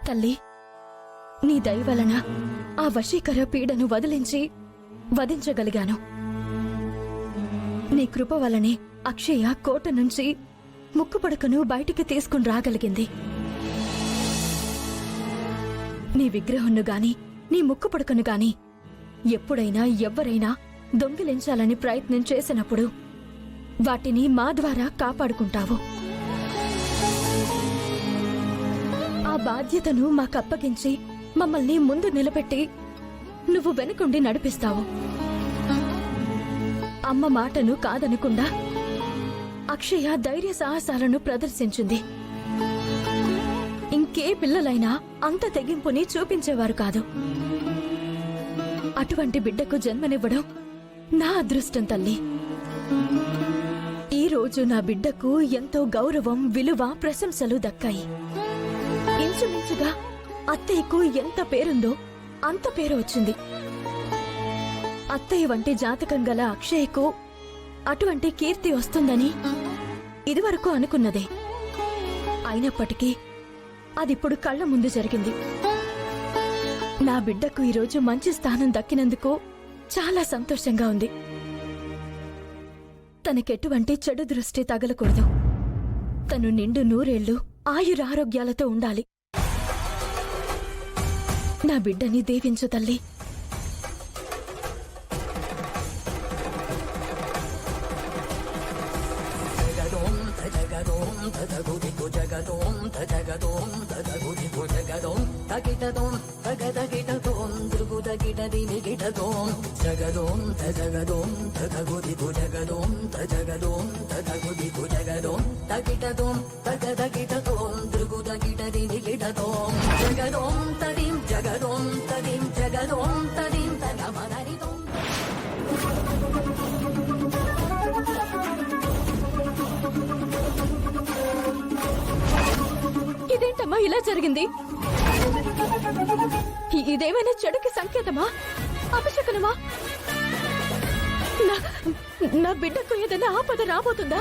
తల్లి, నీ దయ వలన ఆ వశీకర పీడను వధించగలిగాను. నీ కృప వలనే అక్షయ కోట నుంచి ముక్కుపడకను బయటికి తీసుకుని రాగలిగింది. నీ విగ్రహంను గాని నీ ముక్కుపడకను గాని ఎప్పుడైనా ఎవ్వరైనా దొంగిలించాలని ప్రయత్నం చేసినప్పుడు వాటిని మా ద్వారా కాపాడుకుంటావు. ఆ బాధ్యతను మాకప్పగించి మమ్మల్ని ముందు నిలబెట్టి నువ్వు వెనుకుండి నడిపిస్తావు. అమ్మ మాటను కాదనకుండా అక్షయ ధైర్య సాహసాలను ప్రదర్శించింది. ఇంకే పిల్లలైనా అంత తెగింపుని చూపించేవారు కాదు. అటువంటి బిడ్డకు జన్మనివ్వడం నా అదృష్టం తల్లి. ఈ రోజు నా బిడ్డకు ఎంతో గౌరవం, విలువ, ప్రశంసలు దక్కాయి. ఇంచుమించుగా అత్తయ్యకు ఎంత పేరుందో అంత పేరు వచ్చింది. అత్తయ్య వంటి జాతకం గల అక్షయకు అటువంటి కీర్తి వస్తుందని ఇదివరకు అనుకున్నదే. అయినప్పటికీ అదిప్పుడు కళ్ల ముందు జరిగింది. నా బిడ్డకు ఈరోజు మంచి స్థానం దక్కినందుకు చాలా సంతోషంగా ఉంది. తనకెటువంటి చెడు దృష్టి తగలకూడదు. తను నిండు నూరేళ్లు ఆయురారోగ్యాలతో ఉండాలి. నా బిడ్డని దీవించు తల్లి. ఇదేంటమ్మా ఇలా జరిగింది? ఇదేమైనా చెడుకి సంకేతమా, అపశకనమా? నా బిడ్డకు ఏదైనా ఆపద రాబోతుందా?